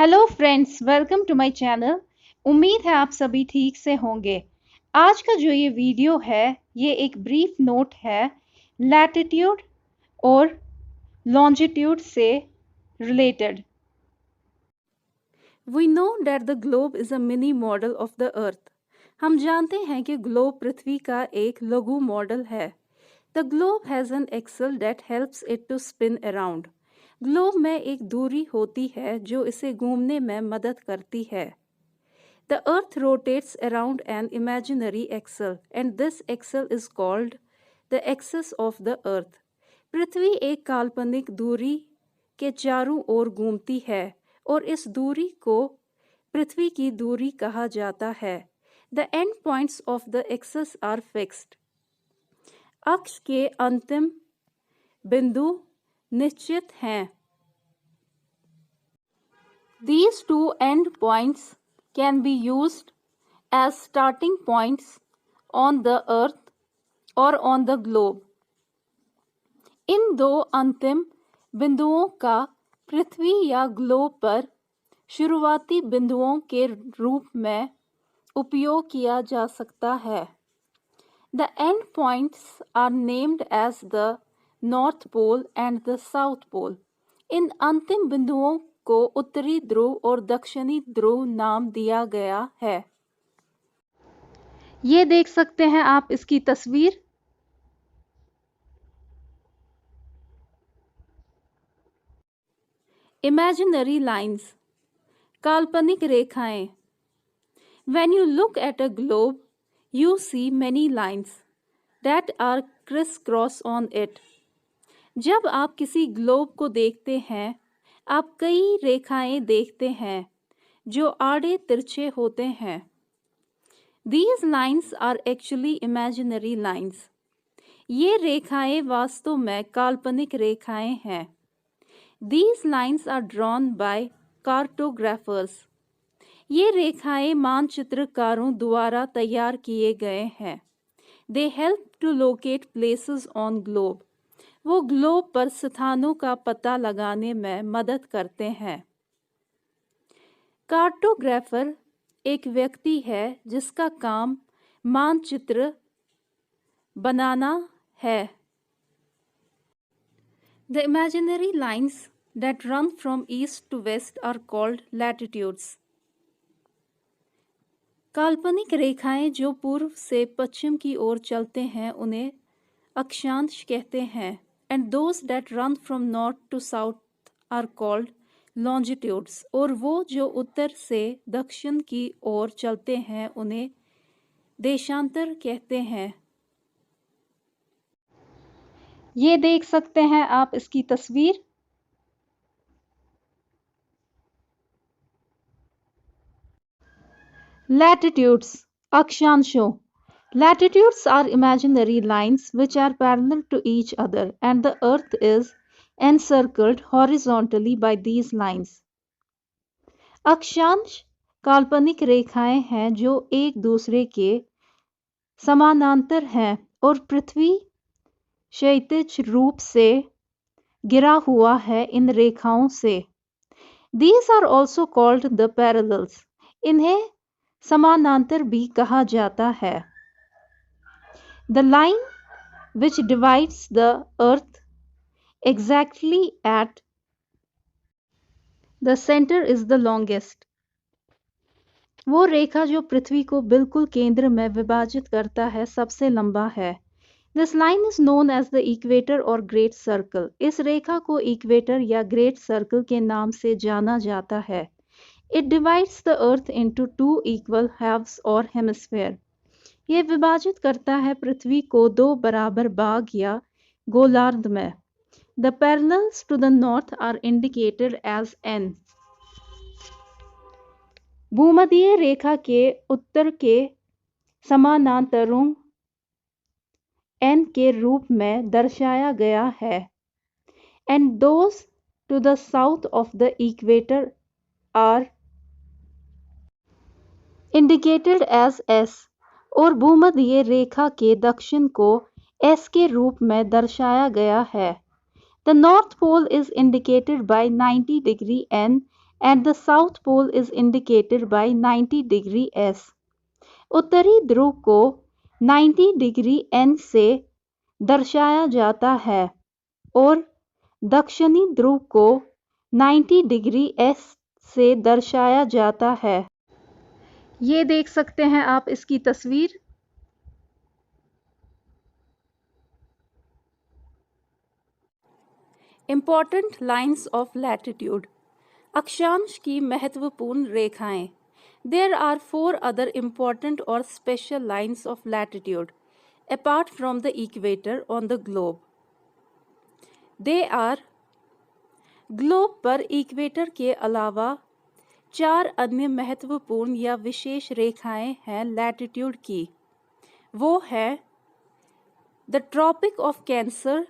Hello friends, welcome to my channel. उम्मीद है आप सभी ठीक से होंगे। आज का जो ये वीडियो है ये एक ब्रीफ नोट है लैटिट्यूड और लॉन्जिट्यूड से related. We know that the globe is a mini model of the earth. हम जानते हैं कि ग्लोब पृथ्वी का एक लघु मॉडल है। The globe has an axle that helps it to spin around. Globe में एक धुरी होती है जो इसे घूमने में मदद करती है। The earth rotates around an imaginary axle and this axle is called the axis of the earth. पृथ्वी एक काल्पनिक धुरी के चारों ओर घूमती है और इस दूरी को पृथ्वी की दूरी कहा जाता है। The end points of the axis are fixed. अक्ष के अंतिम बिंदु निश्चित हैं। These two end points can be used as starting points on the earth or on the globe. इन दो अंतिम बिंदुओं का पृथ्वी या ग्लोब पर शुरुआती बिंदुओं के रूप में उपयोग किया जा सकता है। The end points are named as the North Pole and the South Pole. इन अंतिम बिंदुओं को उत्तरी ध्रुव और दक्षिणी ध्रुव नाम दिया गया है। ये देख सकते हैं आप इसकी तस्वीर। Imaginary lines, काल्पनिक रेखाएं। When you look at a globe, you see many lines that are crisscross on it. जब आप किसी ग्लोब को देखते हैं, आप कई रेखाएं देखते हैं जो आड़े तिरछे होते हैं। These lines are actually imaginary lines. ये रेखाएं वास्तव में काल्पनिक रेखाएं हैं। These lines are drawn by cartographers. ये रेखाएं मानचित्रकारों द्वारा तैयार किए गए हैं। They help to locate places on globe. वो ग्लोब पर स्थानों का पता लगाने में मदद करते हैं। कार्टोग्राफर एक व्यक्ति है जिसका काम मानचित्र बनाना है। The imaginary lines that run from east to west are called latitudes. काल्पनिक रेखाएं जो पूर्व से पश्चिम की ओर चलते हैं उन्हें अक्षांश कहते हैं। And those that run from north to south are called longitudes. और वो जो उत्तर से दक्षिण की ओर चलते हैं उन्हें देशांतर कहते हैं। ये देख सकते हैं आप इसकी तस्वीर। Latitudes, अक्षांशों। Latitudes are imaginary lines which are parallel to each other and the earth is encircled horizontally by these lines. अक्षांश काल्पनिक रेखाएं हैं जो एक दूसरे के समानांतर हैं और पृथ्वी क्षैतिज रूप से घिरा हुआ है इन रेखाओं से। These are also called the parallels. इन्हें समानांतर भी कहा जाता है। The line which divides the earth exactly at the center is the longest. वो रेखा जो पृथ्वी को बिल्कुल केंद्र में विभाजित करता है सबसे लंबा है। This line is known as the equator or great circle. इस रेखा को इक्वेटर या ग्रेट सर्कल के नाम से जाना जाता है। It divides the earth into two equal halves or hemisphere. ये विभाजित करता है पृथ्वी को दो बराबर भाग या गोलार्ध में। The parallels to the north are indicated as N. भूमध्य रेखा के उत्तर के समानांतरों N के रूप में दर्शाया गया है। And those to the south of the equator are indicated as S. और भूमध्य रेखा के दक्षिण को S के रूप में दर्शाया गया है। The North Pole is indicated by 90 degree N and the South Pole is indicated by 90 degree S. उत्तरी ध्रुव को 90 डिग्री N से दर्शाया जाता है और दक्षिणी ध्रुव को 90 डिग्री S से दर्शाया जाता है। ये देख सकते हैं आप इसकी तस्वीर। Important lines of latitude. अक्षांश की महत्वपूर्ण रेखाएं. There are 4 other important or special lines of latitude apart from the equator on the globe. They are globe पर इक्वेटर के अलावा 4 अन्य महत्वपूर्ण या विशेष रेखाएं हैं लैटिट्यूड की। वो है the tropic of cancer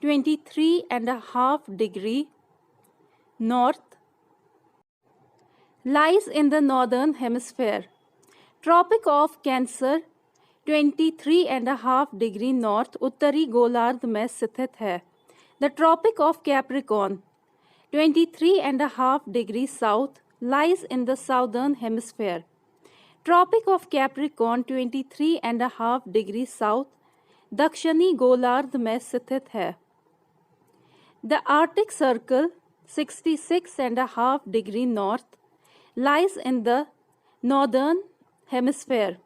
23.5 degree north lies in the northern hemisphere. Tropic of cancer 23.5 degree north उत्तरी गोलार्ध में स्थित है। The tropic of capricorn 23.5 degree south lies in the southern hemisphere. Tropic of Capricorn 23.5 degree south दक्षिणी गोलार्ध में स्थित है। The Arctic Circle 66.5 degree north lies in the northern hemisphere.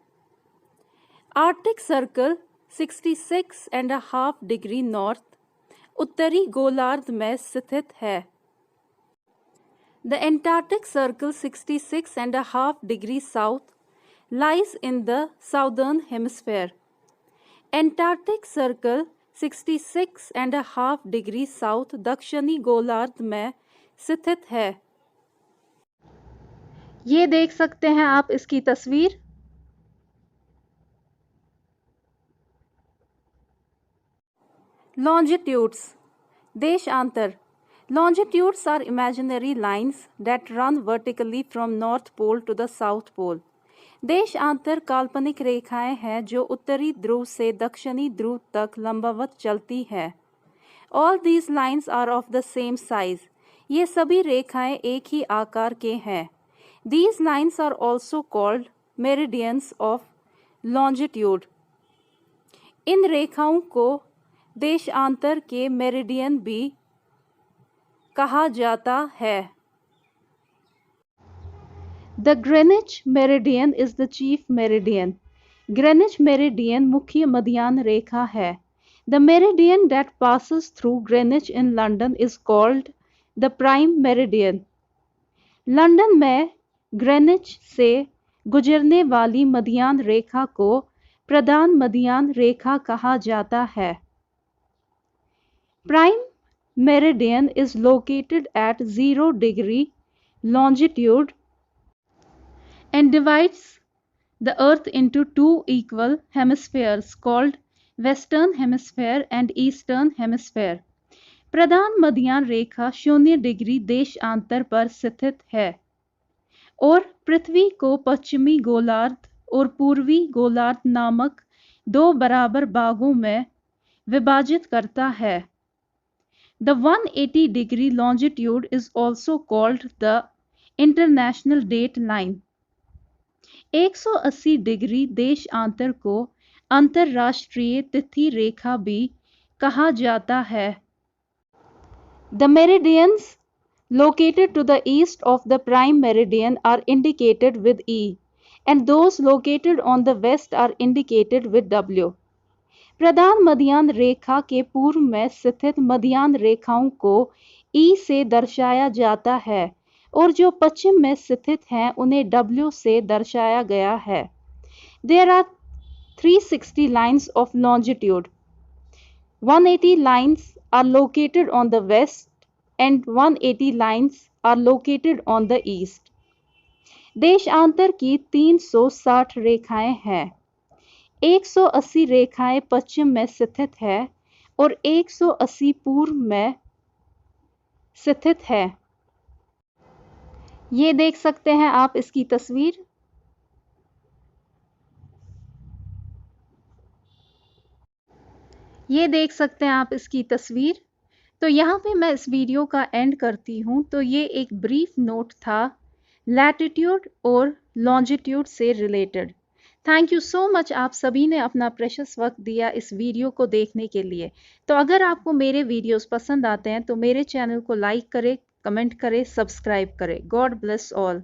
Arctic Circle 66.5 degree north उत्तरी गोलार्ध में स्थित है। The Antarctic Circle 66.5 degree south lies in the southern hemisphere. Antarctic Circle 66.5 degree south दक्षिणी गोलार्ध में स्थित है। ये देख सकते हैं आप इसकी तस्वीर। Longitudes. देशांतर. Longitudes are imaginary lines that run vertically from North Pole to the South Pole. देशांतर काल्पनिक रेखाएं हैं जो उत्तरी ध्रुव से दक्षिणी ध्रुव तक लंबवत चलती हैं। All these lines are of the same size. ये सभी रेखाएं एक ही आकार के हैं। These lines are also called meridians of longitude. इन रेखाओं को देशांतर के मेरिडियन भी कहा जाता है। The Greenwich Meridian is the chief meridian. Greenwich Meridian मुख्य मध्याह्न रेखा है। The meridian that passes through Greenwich in London is called the prime meridian. London में ग्रेनिच से गुजरने वाली मध्याह्न रेखा को प्रधान मध्याह्न रेखा कहा जाता है। Prime meridian is located at 0 degree longitude and divides the earth into 2 equal hemispheres called western hemisphere and eastern hemisphere. प्रधान मध्याह्न रेखा 0 डिग्री देशांतर पर स्थित है और पृथ्वी को पश्चिमी गोलार्ध और पूर्वी गोलार्ध नामक 2 बराबर भागों में विभाजित करता है। The 180 degree longitude is also called the international date line. 180 degree देशांतर को अंतरराष्ट्रीय तिथि रेखा भी कहा जाता है। The meridians located to the east of the prime meridian are indicated with E, and those located on the west are indicated with W. प्रधान मध्याह्न रेखा के पूर्व में स्थित मध्याह्न रेखाओं को E से दर्शाया जाता है और जो पश्चिम में स्थित हैं उन्हें W से दर्शाया गया है। There are 360 lines of longitude. 180 lines are located on the west and 180 lines are located on the east. देशांतर की 360 रेखाएं हैं। 180 रेखाएं पश्चिम में स्थित है और 180 पूर्व में स्थित है। ये देख सकते हैं आप इसकी तस्वीर। ये देख सकते हैं आप इसकी तस्वीर। तो यहाँ पे मैं इस वीडियो का एंड करती हूँ। तो ये एक ब्रीफ नोट था लैटिट्यूड और लॉन्जिट्यूड से related. Thank you so much, आप सभी ने अपना प्रेशियस वक्त दिया इस वीडियो को देखने के लिए। तो अगर आपको मेरे वीडियोस पसंद आते हैं तो मेरे चैनल को लाइक करें, कमेंट करें, सब्सक्राइब करें। God bless all.